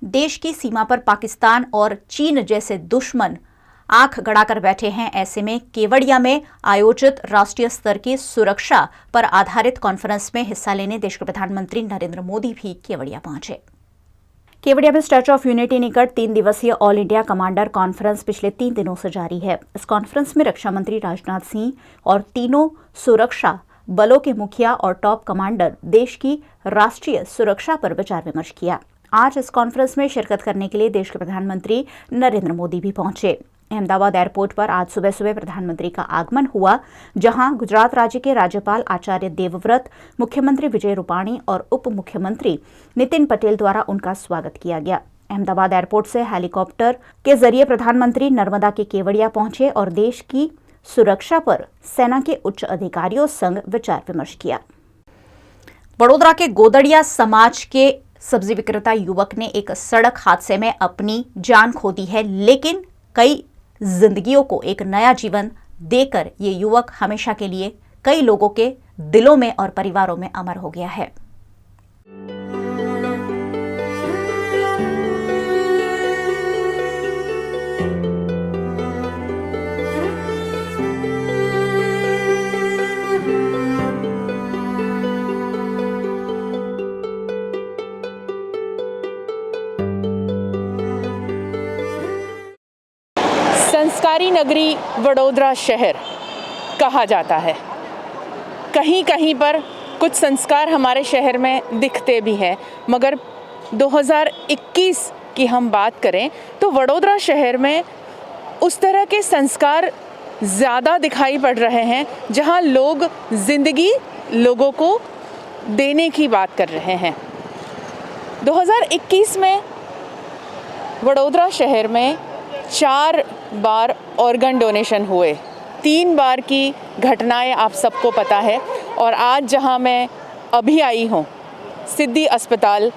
देश की सीमा पर पाकिस्तान और चीन जैसे दुश्मन आंख गड़ाकर बैठे हैं। ऐसे में केवड़िया में आयोजित राष्ट्रीय स्तर की सुरक्षा पर आधारित कॉन्फ्रेंस में हिस्सा लेने देश के प्रधानमंत्री नरेंद्र मोदी भी केवड़िया पहुंचे। केवड़िया में स्टैच्यू ऑफ यूनिटी निकट 3 दिवसीय ऑल इंडिया कमांडर कॉन्फ्रेंस पिछले 3 दिनों से जारी है। इस कॉन्फ्रेंस में रक्षा मंत्री राजनाथ सिंह और तीनों सुरक्षा बलों के मुखिया और टॉप कमांडर देश की राष्ट्रीय सुरक्षा पर विचार विमर्श किया। आज इस कॉन्फ्रेंस में शिरकत करने के लिए देश के प्रधानमंत्री नरेंद्र मोदी भी पहुंचे। अहमदाबाद एयरपोर्ट पर आज सुबह सुबह प्रधानमंत्री का आगमन हुआ, जहां गुजरात राज्य के राज्यपाल आचार्य देवव्रत, मुख्यमंत्री विजय रूपाणी और उप मुख्यमंत्री नितिन पटेल द्वारा उनका स्वागत किया गया। अहमदाबाद एयरपोर्ट से हेलीकॉप्टर के जरिए प्रधानमंत्री नर्मदा के केवड़िया पहुंचे और देश की सुरक्षा पर सेना के उच्च अधिकारियों संग विचार विमर्श किया। वडोदरा के गोदड़िया समाज के सब्जी विक्रेता युवक ने एक सड़क हादसे में अपनी जान खो दी है, लेकिन कई जिंदगियों को एक नया जीवन देकर ये युवक हमेशा के लिए कई लोगों के दिलों में और परिवारों में अमर हो गया है। संस्कारी नगरी वडोदरा शहर कहा जाता है। कहीं कहीं पर कुछ संस्कार हमारे शहर में दिखते भी हैं, मगर 2021 की हम बात करें तो वडोदरा शहर में उस तरह के संस्कार ज़्यादा दिखाई पड़ रहे हैं, जहां लोग ज़िंदगी लोगों को देने की बात कर रहे हैं। 2021 में वडोदरा शहर में 4 बार ऑर्गन डोनेशन हुए। 3 बार की घटनाएं आप सबको पता है। और आज जहां मैं अभी आई हूं, सिद्धि अस्पताल,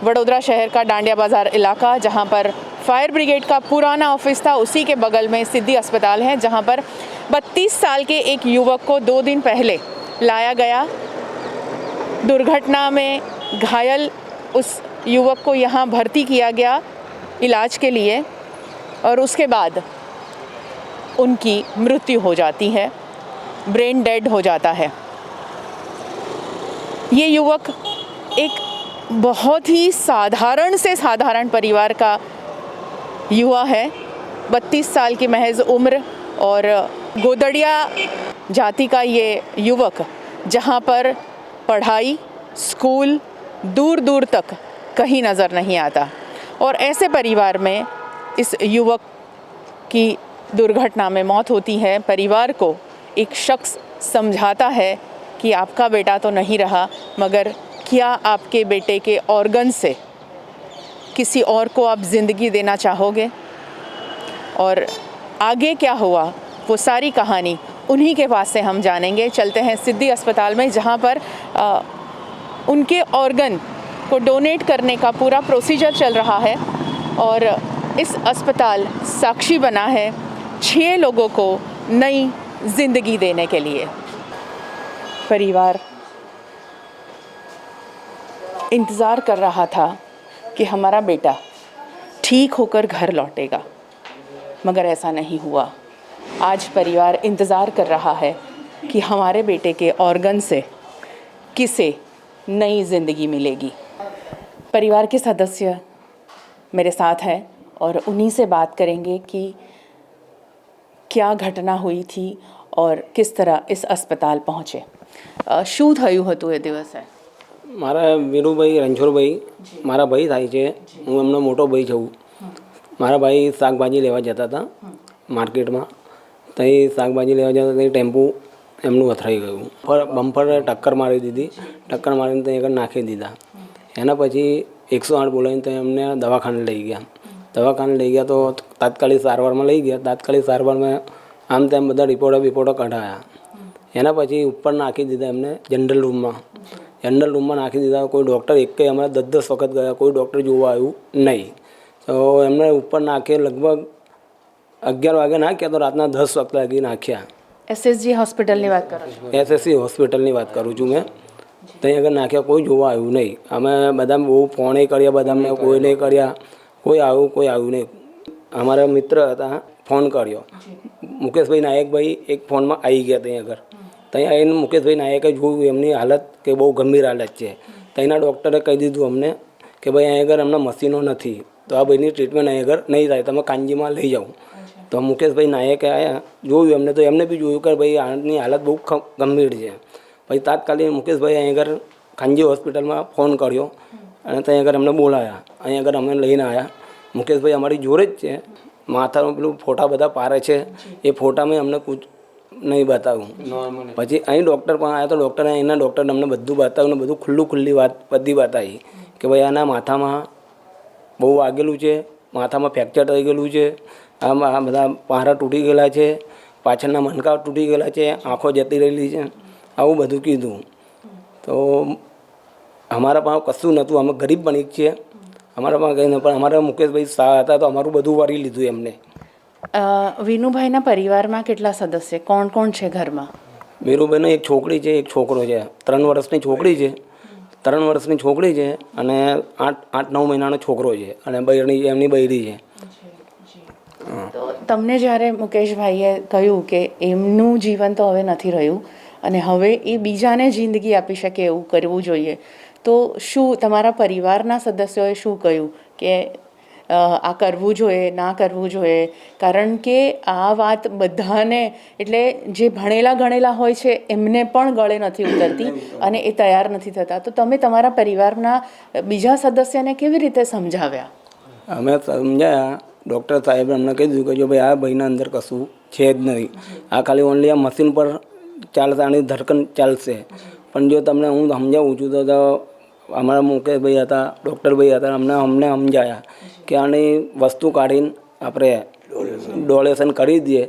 वडोदरा शहर का डांडिया बाज़ार इलाका, जहां पर फायर ब्रिगेड का पुराना ऑफिस था, उसी के बगल में सिद्धि अस्पताल है, जहां पर 32 साल के एक युवक को 2 दिन पहले लाया गया। दुर्घटना में घायल उस युवक को यहाँ भर्ती किया गया इलाज के लिए, और उसके बाद उनकी मृत्यु हो जाती है, ब्रेन डेड हो जाता है। ये युवक एक बहुत ही साधारण से साधारण परिवार का युवा है, 32 साल की महज उम्र, और गोदड़िया जाति का ये युवक, जहाँ पर पढ़ाई, स्कूल दूर दूर तक कहीं नज़र नहीं आता। और ऐसे परिवार में इस युवक की दुर्घटना में मौत होती है। परिवार को एक शख्स समझाता है कि आपका बेटा तो नहीं रहा, मगर क्या आपके बेटे के ऑर्गन से किसी और को आप ज़िंदगी देना चाहोगे? और आगे क्या हुआ, वो सारी कहानी उन्हीं के पास से हम जानेंगे। चलते हैं सिद्धि अस्पताल में, जहाँ पर उनके ऑर्गन को डोनेट करने का पूरा प्रोसीजर चल रहा है। और इस अस्पताल साक्षी बना है 6 लोगों को नई जिंदगी देने के लिए। परिवार इंतज़ार कर रहा था कि हमारा बेटा ठीक होकर घर लौटेगा, मगर ऐसा नहीं हुआ। आज परिवार इंतज़ार कर रहा है कि हमारे बेटे के ऑर्गन से किसे नई ज़िंदगी मिलेगी। परिवार के सदस्य मेरे साथ हैं और उन्हीं से बात करेंगे कि क्या घटना हुई थी और किस तरह इस अस्पताल पहुँचे। શું થયું હતું એ દિવસે? મારા વીરુભાઈ રણછોડભાઈ મારા ભાઈ થાય છે, હું એમનો મોટો ભાઈ છું। મારા ભાઈ શાકભાજી લેવા જતા હતા માર્કેટમાં, તો એ શાકભાજી લેવા જતા તે ટેમ્પો એમનું અથડાઈ ગયું, બમ્પર ટક્કર મારી દીધી, ટક્કર મારીને ત્યાં આગળ નાખી દીધા। એના પછી 108 બોલાવીને તો એમને દવાખાને લઈ ગયા। દવાખાને લઈ ગયા તો તાત્કાલિક સારવારમાં લઈ ગયા। તાત્કાલિક સારવારમાં આમ તેમ બધા રિપોર્ટો કઢાયા। એના પછી ઉપર નાખી દીધા એમને જનરલ રૂમમાં નાખી દીધા। કોઈ ડૉક્ટર એક અમે 10 વખત ગયા, કોઈ ડૉક્ટર જોવા આવ્યું નહીં। તો એમને ઉપર નાખે લગભગ 11 વાગે નાખ્યા, તો રાતના 10 વખત લાગી નાખ્યા। એસએસજી હોસ્પિટલની વાત કરો છો? એસએસસી હોસ્પિટલની વાત કરું છું મેં। ત્યાં આગળ નાખ્યા, કોઈ જોવા આવ્યું નહીં. અમે બધા બહુ ફોને કર્યા, બધાને કોઈને કર્યા, કોઈ આવ્યું નહીં. અમારા મિત્ર હતા, ફોન કર્યો, મુકેશભાઈ નાયકભાઈ એક ફોનમાં આવી ગયા ત્યાં આગળ. ત્યાં આવીને મુકેશભાઈ નાયકે જોયું એમની હાલત કે બહુ ગંભીર હાલત છે. ત્યાંના ડૉક્ટરે કહી દીધું અમને કે ભાઈ અહીં આગળ અમને મશીનો નથી, તો આ ભાઈની ટ્રીટમેન્ટ અહીં આગળ નહીં થાય, તમે કાંજીમાં લઈ જાઓ. તો મુકેશભાઈ નાયકે આવ્યા, જોયું એમને, તો એમને બી જોયું કે ભાઈ આની હાલત બહુ ગંભીર છે. પછી તાત્કાલિક મુકેશભાઈ અહીં આગળ કાંજી હોસ્પિટલમાં ફોન કર્યો અને ત્યાં આગળ અમને બોલાયા. અહીં આગળ અમે લઈને આવ્યા. મુકેશભાઈ અમારી જોડે જ છે, માથાનું પેલું ફોટા બધા પારે છે, એ ફોટા મેં અમને કુછ નહીં બતાવ્યું. પછી અહીં ડૉક્ટર પણ આવ્યા, તો ડૉક્ટરે અહીંના ડૉક્ટરે અમને બધું બતાવ્યું ને બધું ખુલ્લી વાત બધી બતાવી કે ભાઈ આના માથામાં બહુ વાગેલું છે, માથામાં ફ્રેક્ચર થઈ ગયેલું છે, આ બધા પારા તૂટી ગયેલા છે, પાછળના મણકા તૂટી ગયેલા છે, આંખો જતી રહેલી છે, આવું બધું કીધું. તો અમારા પાસે કશું નહોતું, અમે ગરીબ બની છીએ, અમારા પાસે કંઈ નહીં, પણ અમારા મુકેશભાઈ શાહ હતા તો અમારું બધું વારી લીધું એમને. વિનુભાઈના પરિવારમાં કેટલા સદસ્ય, કોણ કોણ છે ઘરમાં? વીરુભાઈનો એક છોકરી છે, એક છોકરો છે. 3 વર્ષની છોકરી છે, 3 વર્ષની છોકરી છે અને 8-9 મહિનાનો છોકરો છે અને એમની બૈરી છે. તો તમને જ્યારે મુકેશભાઈએ કહ્યું કે એમનું જીવન તો હવે નથી રહ્યું અને હવે એ બીજાને જિંદગી આપી શકે એવું કરવું જોઈએ, તો શું તમારા પરિવારના સદસ્યોએ શું કહ્યું કે આ કરવું જોઈએ, ના કરવું જોઈએ? કારણ કે આ વાત બધાને, એટલે જે ભણેલા ગણેલા હોય છે એમને પણ ગળે નથી ઉતરતી અને એ તૈયાર નથી થતા. તો તમે તમારા પરિવારના બીજા સદસ્યને કેવી રીતે સમજાવ્યા? અમે સમજાયા, ડૉક્ટર સાહેબે અમને કીધું કે જો ભાઈ આ ભાઈના અંદર કશું છે જ નહીં, આ ખાલી ઓનલી આ મશીન પર ચાલશે, આની ધડકન ચાલશે. પણ જો તમને હું સમજાવું છું તો અમારા મુકેશભાઈ હતા, ડૉક્ટરભાઈ હતા, અમને સમજાયા કે આની વસ્તુ કાઢીને આપણે ડોનેશન કરી દઈએ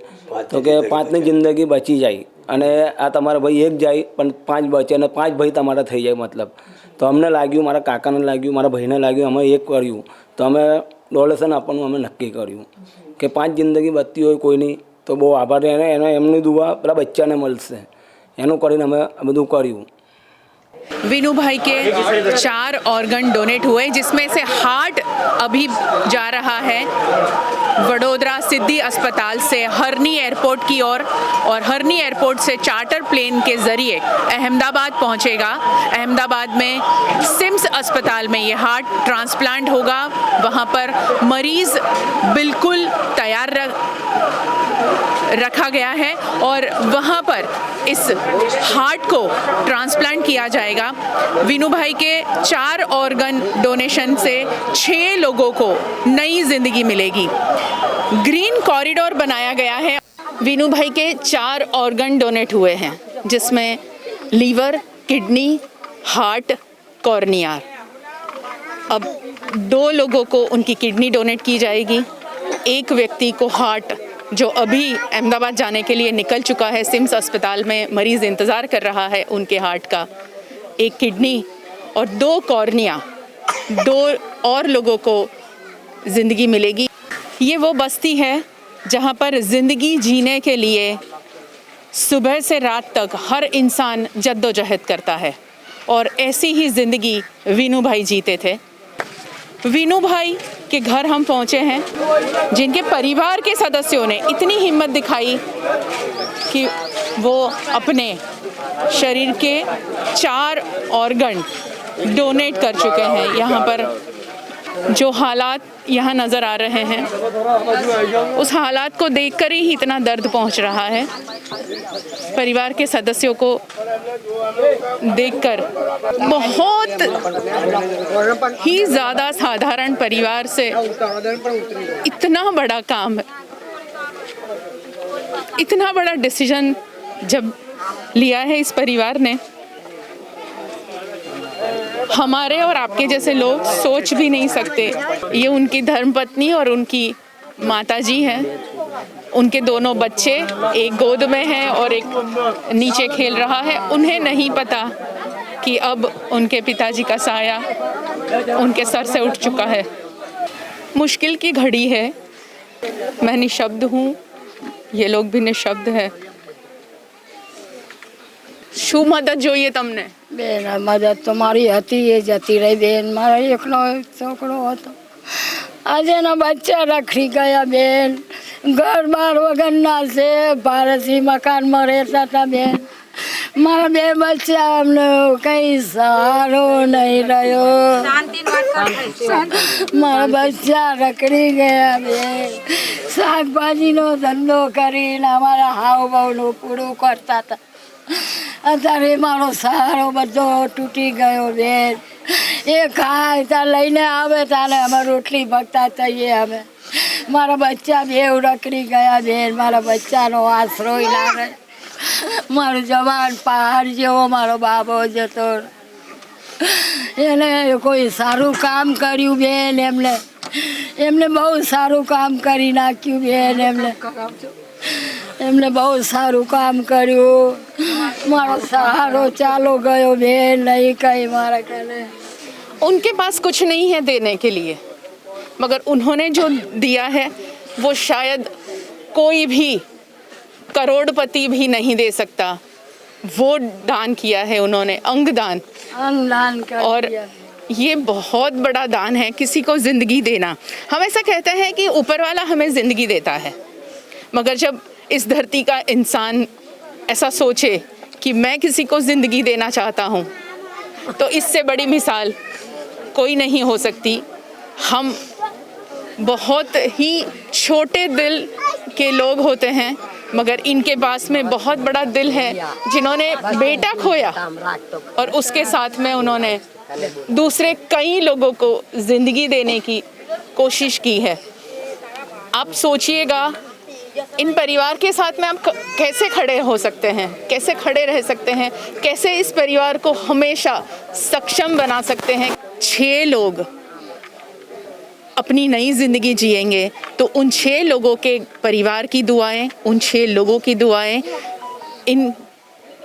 તો કે 5ની જિંદગી બચી જાય અને આ તમારા ભાઈ એક જાય પણ 5 બચે અને 5 ભાઈ તમારા થઈ જાય મતલબ. તો અમને લાગ્યું, મારા કાકાને લાગ્યું, મારા ભાઈને લાગ્યું, અમે એક કર્યું, તો અમે ડોનેશન આપવાનું અમે નક્કી કર્યું કે 5 જિંદગી બચતી હોય કોઈની તો બહુ આભાર, એને એમની દુઆ પેલા બચ્ચાને મળશે, એનું કરીને અમે બધું કર્યું. विनू भाई के 4 ऑर्गन डोनेट हुए, जिसमें से हार्ट अभी जा रहा है वडोदरा सिद्धि अस्पताल से हरनी एयरपोर्ट की ओर और हरनी एयरपोर्ट से चार्टर प्लेन के ज़रिए अहमदाबाद पहुंचेगा. अहमदाबाद में सिम्स अस्पताल में ये हार्ट ट्रांसप्लांट होगा. वहां पर मरीज़ बिल्कुल तैयार रखा गया है और वहाँ पर इस हार्ट को ट्रांसप्लांट किया जाएगा. विनू भाई के 4 ऑर्गन डोनेशन से 6 लोगों को नई जिंदगी मिलेगी. ग्रीन कॉरिडोर बनाया गया है. विनू भाई के 4 ऑर्गन डोनेट हुए हैं, जिसमें लीवर, किडनी, हार्ट, कॉर्निया. अब 2 लोगों को उनकी किडनी डोनेट की जाएगी. एक व्यक्ति को हार्ट, जो अभी अहमदाबाद जाने के लिए निकल चुका है, सिम्स अस्पताल में मरीज़ इंतज़ार कर रहा है उनके हार्ट का, एक किडनी और 2 कॉर्निया, 2 और लोगों को ज़िंदगी मिलेगी. ये वो बस्ती है जहाँ पर ज़िंदगी जीने के लिए सुबह से रात तक हर इंसान जद्दोजहद करता है और ऐसी ही ज़िंदगी विनू भाई जीते थे. विनू भाई के घर हम पहुँचे हैं, जिनके परिवार के सदस्यों ने इतनी हिम्मत दिखाई कि वो अपने शरीर के 4 ऑर्गन डोनेट कर चुके हैं. यहाँ पर जो हालात यहाँ नज़र आ रहे हैं, उस हालात को देखकर ही इतना दर्द पहुँच रहा है. परिवार के सदस्यों को देखकर बहुत ही ज़्यादा साधारण परिवार से इतना बड़ा काम, इतना बड़ा डिसीजन जब लिया है इस परिवार ने, हमारे और आपके जैसे लोग सोच भी नहीं सकते. ये उनकी धर्मपत्नी और उनकी माताजी हैं. उनके दोनों बच्चे, एक गोद में है और एक नीचे खेल रहा है. उन्हें नहीं पता कि अब उनके पिताजी का साया उनके सर से उठ चुका है. मुश्किल की घड़ी है. मैं निशब्द हूँ, ये लोग भी निशब्द है. શું મદદ જોઈએ તમને? બેન મદદ તો મારી હતી એ જતી રહી બેન મારા એકનો એક છોકરો હતો આજે એના બચ્ચા રખડી ગયા બેન ઘર બાર વગરના છે પારસી મકાનમાં રહેતા હતા બેન મારા બે બચ્ચા અમને કઈ સહારો નહીં રહ્યો મારા બચ્ચા રખડી ગયા બેન શાકભાજીનો ધંધો કરીને અમારા હાવ બહુનું પૂરું કરતા હતા અત્યારે મારો સહારો બધો તૂટી ગયો બેન એ ખાય ત્યાં લઈને આવે ત્યારે અમે રોટલી ભગતા થઈએ અમે મારા બચ્ચા બેવ રખડી ગયા બેન મારા બચ્ચાનો આશરોય લાગે મારો જવાન પહાડ જેવો મારો બાબો જતો એને કોઈ સારું કામ કર્યું બેન એમને બહુ સારું કામ કરી નાખ્યું બેન એમને બહુ સારું કામ કર્યું મારો સહારો ચાલો गयो बेन नहीं कहीं मारा करे उनके पास कुछ नहीं है देने के लिए, मगर उन्होंने जो दिया है वो शायद कोई भी करोड़पति भी नहीं दे सकता। वो दान किया है उन्होंने, अंगदान कर और दिया। ये बहुत बड़ा दान है, किसी को ज़िंदगी देना। हम ऐसा कहते हैं कि ऊपर वाला हमें ज़िंदगी देता है, मगर जब इस धरती का इंसान ऐसा सोचे कि मैं किसी को ज़िंदगी देना चाहता हूँ, तो इससे बड़ी मिसाल कोई नहीं हो सकती। हम बहुत ही छोटे दिल के लोग होते हैं, मगर इनके पास में बहुत बड़ा दिल है, जिन्होंने बेटा खोया और उसके साथ में उन्होंने दूसरे कई लोगों को ज़िंदगी देने की कोशिश की है। आप सोचिएगा इन परिवार के साथ में आप कैसे खड़े हो सकते हैं, कैसे खड़े रह सकते हैं, कैसे इस परिवार को हमेशा सक्षम बना सकते हैं। 6 लोग अपनी नई ज़िंदगी जिएंगे तो उन 6 लोगों के परिवार की दुआएं, उन 6 लोगों की दुआएं इन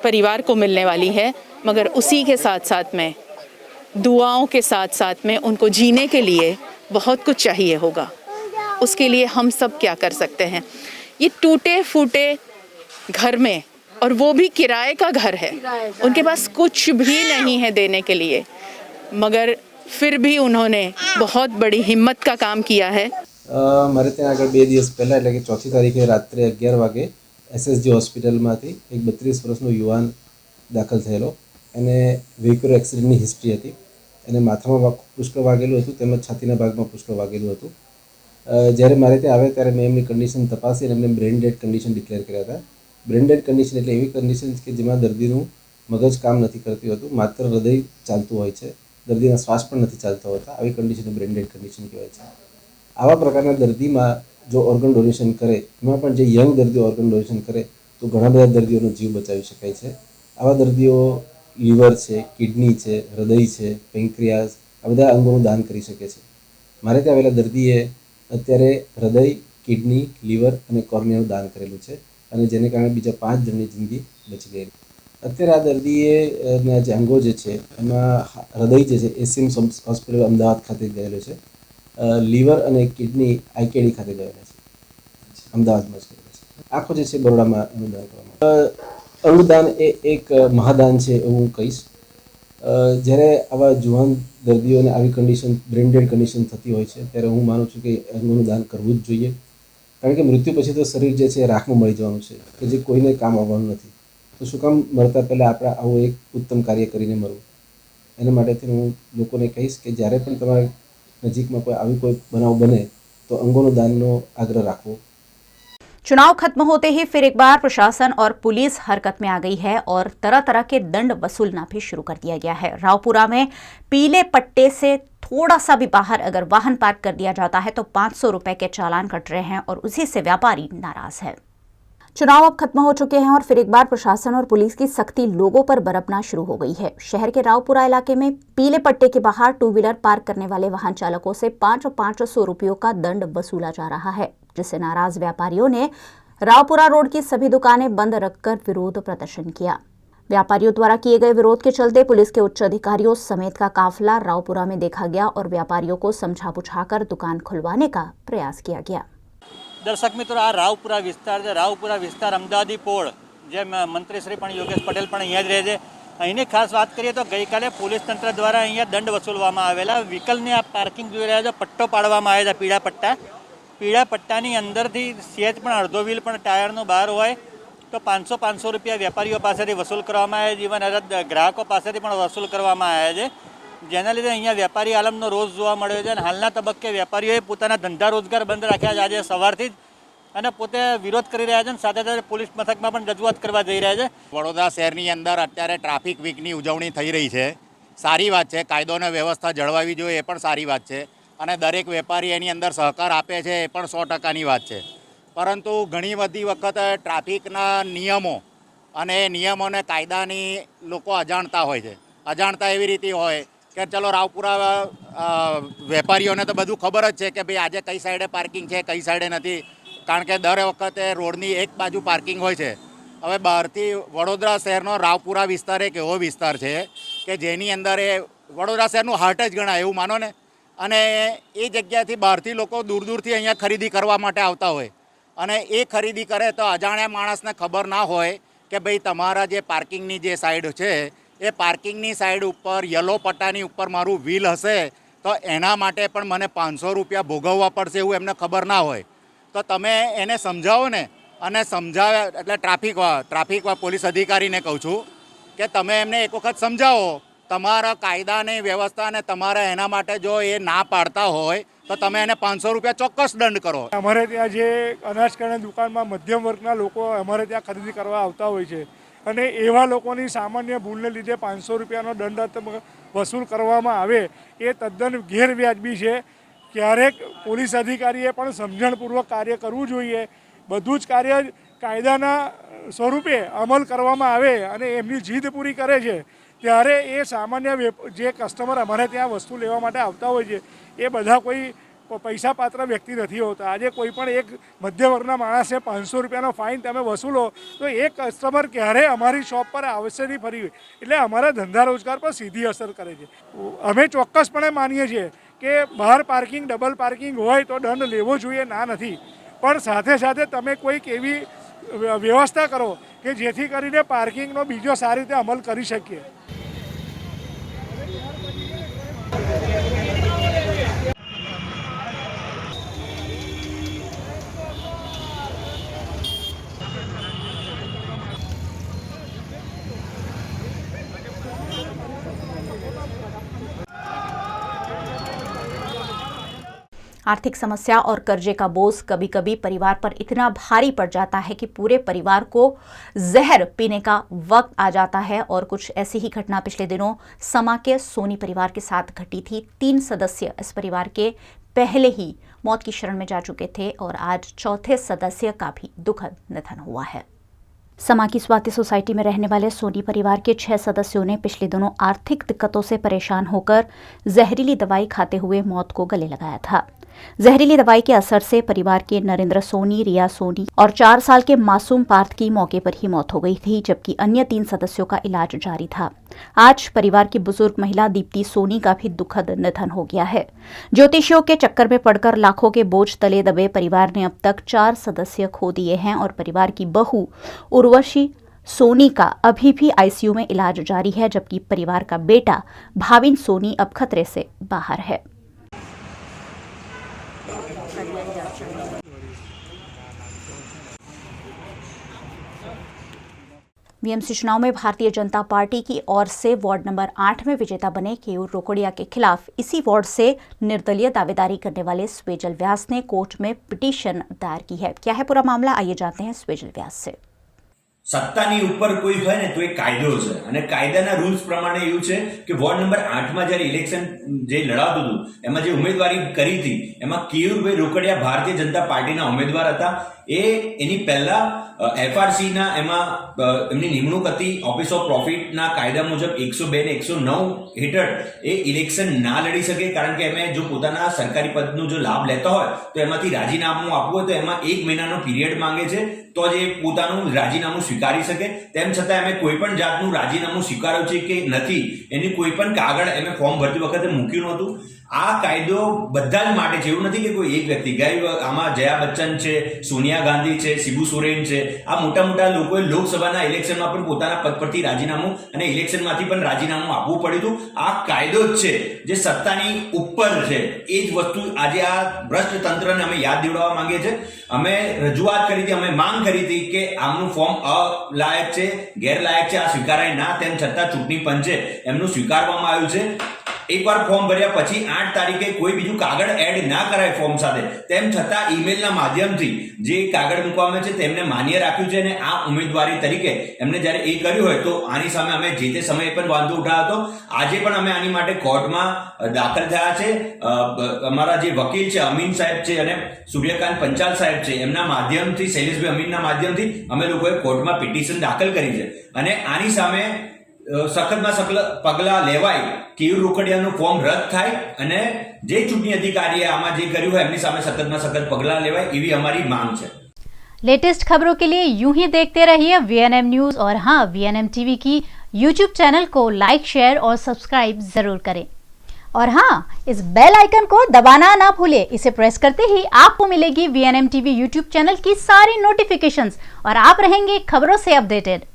परिवार को मिलने वाली है। मगर उसी के साथ साथ में दुआओं के साथ साथ में उनको जीने के लिए बहुत कुछ चाहिए होगा। उसके लिए हम सब क्या कर सकते हैं? ये टूटे फूटे घर में, और वो भी किराए का घर है, उनके पास कुछ भी नहीं है देने के लिए, मगर फिर भी उन्होंने बहुत बड़ी हिम्मत का काम किया है। મારે ત્યાં આગળ 2 દિવસ પહેલાં એટલે કે 4મી તારીખે રાત્રે 11 વાગે SSG હોસ્પિટલમાંથી એક 32 વર્ષનો યુવાન દાખલ થયેલો. એને વેહિક્યુલર એક્સિડન્ટની હિસ્ટ્રી હતી. એને માથામાં પુષ્કળ વાગેલું હતું તેમજ છાતીના ભાગમાં પુષ્કળ વાગેલું હતું. જ્યારે મારે ત્યાં આવ્યા ત્યારે મેં એમની કન્ડિશન તપાસી અને એમને બ્રેન ડેડ કન્ડિશન ડિક્લેર કર્યા હતા. બ્રેન ડેડ કન્ડિશન એટલે એવી કન્ડિશન કે જેમાં દર્દીનું મગજ કામ નથી કરતું હોતું, માત્ર હૃદય ચાલતું હોય છે, દર્દીના શ્વાસ પણ નથી ચાલતા હોતા. આવી કન્ડિશનને બ્રેન ડેડ કન્ડિશન કહેવાય છે. આવા પ્રકારના દર્દીમાં જો ઓર્ગન ડોનેશન કરે, એમાં પણ જે યંગ દર્દીઓ ઓર્ગન ડોનેશન કરે તો ઘણા બધા દર્દીઓનો જીવ બચાવી શકાય છે. આવા દર્દીઓ લીવર છે, કિડની છે, હૃદય છે, પેન્ક્રિયાસ આ બધા અંગોનું દાન કરી શકે છે. મારે ત્યાં આવેલા દર્દીએ અત્યારે હૃદય, કિડની, લીવર અને કોર્નિયાનું દાન કરેલું છે અને જેને કારણે બીજા 5 જણની જિંદગી બચી ગઈ. અત્યારે આ દર્દીએ જે અંગો જે છે એમાં હૃદય જે છે એસએમ હોસ્પિટલ અમદાવાદ ખાતે ગયેલો છે, લીવર અને કિડની IKD ખાતે ગયેલા છે, અમદાવાદમાં જ ગયેલા છે. આખો જે છે બરોડામાં એનું દાન કરવામાં. અંગદાન એ એક મહાદાન છે એવું હું કહીશ. જ્યારે આવા જુવાન દર્દીઓને આવી કન્ડિશન, બ્રેન ડેડ કન્ડિશન થતી હોય છે ત્યારે હું માનું છું કે અંગોનું દાન કરવું જ જોઈએ. કારણ કે મૃત્યુ પછી તો શરીર જે છે રાખમાં મળી જવાનું છે કે જે કોઈને કામ આવવાનું નથી. તો શું કામ મરતા પહેલાં આપણે આવું એક ઉત્તમ કાર્ય કરીને મરવું? એના માટેથી હું લોકોને કહીશ કે જ્યારે પણ તમારા નજીકમાં આવી કોઈ બનાવ બને તો અંગોનું દાનનો આગ્રહ રાખવો. चुनाव खत्म होते ही फिर एक बार प्रशासन और पुलिस हरकत में आ गई है और तरह तरह के दंड वसूलना भी शुरू कर दिया गया है। रावपुरा में पीले पट्टे से थोड़ा सा भी बाहर अगर वाहन पार्क कर दिया जाता है तो 500 रुपए के चालान कट रहे हैं और उसी से व्यापारी नाराज है। चुनाव अब खत्म हो चुके हैं और फिर एक बार प्रशासन और पुलिस की सख्ती लोगों पर बरतना शुरू हो गई है। शहर के रावपुरा इलाके में पीले पट्टे के बाहर 2 व्हीलर पार्क करने वाले वाहन चालकों से 500 रुपयों का दंड वसूला जा रहा है, जिससे नाराज व्यापारियों ने रावपुरा रोड की सभी दुकानें बंद रखकर विरोध प्रदर्शन किया। व्यापारियों द्वारा किए गए विरोध के चलते पुलिस के उच्च अधिकारियों समेत का काफिला रावपुरा में देखा गया और व्यापारियों को समझा बुझाकर दुकान खुलवाने का प्रयास किया गया। दर्शक मित्रों, आ रावपुरा विस्तार अमदावादी पोळ जे मंत्री श्री पण योगेश पटेल पण अहींया ज रहे छे અહીંની ખાસ વાત કરીએ તો ગઈકાલે પોલીસ તંત્ર દ્વારા અહીંયા દંડ વસૂલવામાં આવેલા વ્હીકલને આ પાર્કિંગ જોઈ રહ્યા છો, પટ્ટો પાડવામાં આવ્યા છે, પીળા પટ્ટાની અંદરથી સહેજ પણ અડધો વ્હીલ પણ ટાયરનો બહાર હોય તો 500 રૂપિયા વેપારીઓ પાસેથી વસૂલ કરવામાં આવે છે, ઇવન ગ્રાહકો પાસેથી પણ વસૂલ કરવામાં આવ્યા છે, જેના લીધે અહીંયા વેપારી આલમનો રોષ જોવા મળ્યો છે. અને હાલના તબક્કે વેપારીઓએ પોતાના ધંધા રોજગાર બંધ રાખ્યા છે આજે સવારથી જ, અને પોતે વિરોધ કરી રહ્યા છે અને સાથે સાથે પોલીસ મથકમાં પણ રજૂઆત કરવા જઈ રહ્યા છે. વડોદરા શહેરની અંદર અત્યારે ટ્રાફિક વીકની ઉજવણી થઈ રહી છે. સારી વાત છે, કાયદો અને વ્યવસ્થા જળવાવી જોઈએ એ પણ સારી વાત છે, અને દરેક વેપારી એની અંદર સહકાર આપે છે એ પણ 100%ની વાત છે. પરંતુ ઘણી બધી વખત ટ્રાફિકના નિયમો અને નિયમોને કાયદાની લોકો અજાણતા હોય છે. અજાણતા એવી રીતે હોય કે ચલો રાવપુરા વેપારીઓને તો બધું ખબર જ છે કે ભાઈ આજે કઈ સાઈડે પાર્કિંગ છે, કઈ સાઈડે નથી, કારણ કે દર વખતે રોડની એક બાજુ પાર્કિંગ હોય છે. હવે બહારથી વડોદરા શહેરનો રાવપુરા વિસ્તાર એક એવો વિસ્તાર છે કે જેની અંદર એ વડોદરા શહેરનું હાર્ટ જ ગણાય એવું માનો ને, અને એ જગ્યાથી બહારથી લોકો દૂર દૂરથી અહીંયા ખરીદી કરવા માટે આવતા હોય, અને એ ખરીદી કરે તો અજાણ્યા માણસને ખબર ના હોય કે ભાઈ તમારા જે પાર્કિંગની જે સાઈડ છે એ પાર્કિંગની સાઈડ ઉપર યલો પટ્ટાની ઉપર મારું વ્હીલ હશે તો એના માટે પણ મને 500 રૂપિયા ભોગવવા પડશે એવું એમને ખબર ના હોય. તો તમે એને સમજાવો ને, અને સમજાવે એટલે ટ્રાફિક પોલીસ અધિકારીને કહું છું કે તમે એમને એક વખત સમજાવો, તમારા કાયદાની વ્યવસ્થા અને તમારા એના માટે જો એ ના પાડતા હોય તો તમે એને 500 રૂપિયા ચોક્કસ દંડ કરો. અમારે ત્યાં જે અનાજ કરિયાણાની દુકાનમાં મધ્યમ વર્ગના લોકો અમારે ત્યાં ખરીદી કરવા આવતા હોય છે, અને એવા લોકોની સામાન્ય ભૂલને લીધે 500 રૂપિયાનો દંડ વસૂલ કરવામાં આવે એ તદ્દન ગેરવ્યાજબી છે. ક્યારેક પોલીસ અધિકારીએ પણ સમજણપૂર્વક કાર્ય કરવું જોઈએ. બધું જ કાર્ય કાયદાના સ્વરૂપે અમલ કરવામાં આવે અને એમની જીદ પૂરી કરે છે ત્યારે એ સામાન્ય જે કસ્ટમર અમારે ત્યાં વસ્તુ લેવા માટે આવતા હોય છે એ બધા કોઈ પૈસા પાત્ર વ્યક્તિ નથી હોતા. આજે કોઈ પણ એક મધ્ય વર્ગના માણસે 500 રૂપિયાનો ફાઇન તમે વસૂલો તો એ કસ્ટમર ક્યારેય અમારી શોપ પર આવશે નહીં ફરી, એટલે અમારા ધંધા રોજગાર પર સીધી અસર કરે છે. અમે ચોક્કસપણે માનીએ છીએ કે બહાર પાર્કિંગ ડબલ પાર્કિંગ હોય તો દંડ લેવો જોઈએ, ના નથી, પણ સાથે સાથે તમે કોઈક એવી વ્યવસ્થા કરો કે જેથી કરીને પાર્કિંગનો બીજો સારી રીતે અમલ કરી શકીએ. आर्थिक समस्या और कर्जे का बोझ कभी कभी परिवार पर इतना भारी पड़ जाता है कि पूरे परिवार को जहर पीने का वक्त आ जाता है। और कुछ ऐसी ही घटना पिछले दिनों समा के सोनी परिवार के साथ घटी थी। 3 सदस्य इस परिवार के पहले ही मौत की शरण में जा चुके थे और आज चौथे सदस्य का भी दुखद निधन हुआ है। समा की स्वाति सोसाइटी में रहने वाले सोनी परिवार के 6 सदस्यों ने पिछले दिनों आर्थिक दिक्कतों से परेशान होकर जहरीली दवाई खाते हुए मौत को गले लगाया था। जहरीली दवाई के असर से परिवार के नरेंद्र सोनी, रिया सोनी और 4 साल के मासूम पार्थ की मौके पर ही मौत हो गई थी, जबकि अन्य 3 सदस्यों का इलाज जारी था। आज परिवार की बुजुर्ग महिला दीप्ति सोनी का भी दुखद निधन हो गया है। ज्योतिषियों के चक्कर में पड़कर लाखों के बोझ तले दबे परिवार ने अब तक 4 सदस्य खो दिए हैं और परिवार की बहू उर्वशी सोनी का अभी भी आईसीयू में इलाज जारी है, जबकि परिवार का बेटा भाविन सोनी अब खतरे से बाहर है। बीएमसी चुनाव में भारतीय जनता पार्टी की ओर से वार्ड नंबर 8 में विजेता बने केयूर रोकड़िया के खिलाफ इसी वार्ड से निर्दलीय दावेदारी करने वाले स्वेजल व्यास ने कोर्ट में पिटीशन दायर की है। क्या है पूरा मामला, आइए जानते हैं स्वेजल व्यास से। સત્તાની ઉપર કોઈ હોય ને તો એ કાયદો છે, અને કાયદાના રૂલ્સ પ્રમાણે એવું છે કે વોર્ડ નંબર 8માં જ્યારે ઇલેક્શન જે લડાતું હતું એમાં જે ઉમેદવારી કરી હતી એમાં કેયુરભાઈ રોકડિયા ભારતીય જનતા પાર્ટીના ઉમેદવાર હતા. એની પહેલા એફઆરસી ના એમાં એમની નિમણૂક હતી. ઓફિસ ઓફ પ્રોફિટના કાયદા મુજબ 102 ને 109 હેઠળ એ ઇલેક્શન ના લડી શકે, કારણ કે એમે જો પોતાના સરકારી પદનો જો લાભ લેતા હોય તો એમાંથી રાજીનામું આપવું હોય તો એમાં 1 મહિનાનો પીરિયડ માંગે છે તો જ એ પોતાનું રાજીનામું સ્વીકારી શકે. તેમ છતાં એમે કોઈ પણ જાતનું રાજીનામું સ્વીકાર્યું છે કે નથી એની કોઈ પણ કાગળ એમે ફોર્મ ભરતી વખતે મૂક્યું નહોતું. આ કાયદો બધા જ માટે છે, એવું નથી કે કોઈ એક વ્યક્તિ. આમાં જયા બચ્ચન છે, સોનિયા ગાંધી છે, શિબુ સોરેન છે, આ મોટા મોટા લોકોએ લોકસભાના ઇલેક્શનમાં પણ પોતાના પદ પરથી રાજીનામું અને ઇલેક્શનમાંથી પણ રાજીનામું આપવું પડ્યું હતું. આ કાયદો જ છે જે સત્તાની ઉપર છે. એ જ વસ્તુ આજે આ ભ્રષ્ટ તંત્રને અમે યાદ દેવડાવવા માંગીએ છીએ. અમે રજૂઆત કરી હતી, અમે માંગ કરી હતી કે આમનું ફોર્મ અલાયક છે, ગેરલાયક છે, આ સ્વીકારાય ના, તેમ છતાં ચૂંટણી પંચે એમનું સ્વીકારવામાં આવ્યું છે. એકવાર ફોર્મ ભર્યા પછી 8 તારીખે કોઈ બીજું કાગળ એડ ના કરાય ફોર્મ સાથે, તેમ છતાં ઈમેલના માધ્યમથી જે કાગળ મૂકવામાં છે તેમને માન્ય રાખ્યું છે. અને આ ઉમેદવારી તરીકે એમને જ્યારે એ કર્યું હોય તો આની સામે અમે જે તે સમયે પણ વાંધો ઉઠાવ્યો હતો. આજે પણ અમે આની માટે કોર્ટમાં દાખલ થયા છે. અમારા જે વકીલ છે અમીન સાહેબ છે અને સૂર્યકાંત પંચાલ સાહેબ છે, એમના માધ્યમથી, શૈલેષભાઈ અમીનના માધ્યમથી અમે લોકોએ કોર્ટમાં પિટિશન દાખલ કરી છે. અને આની સામે સખતમાં સખત પગલાં લેવાય, કેયુર રોકડિયાનું ફોર્મ રદ થાય અને જે ચૂંટણી અધિકારીએ આમાં જે કર્યું હોય એમની સામે સખતમાં સખત पगला लेवाय एवी हमारी मांग है। लेटेस्ट खबरों के लिए यूं ही देखते रहिए VNM न्यूज और हाँ, VNM टीवी की यूट्यूब चैनल को लाइक, शेयर और सब्सक्राइब जरूर करें। और हाँ, इस बेल आइकन को दबाना ना भूले। इसे प्रेस करते ही आपको मिलेगी VNM टीवी यूट्यूब चैनल की सारी नोटिफिकेशंस और आप रहेंगे खबरों से अपडेटेड।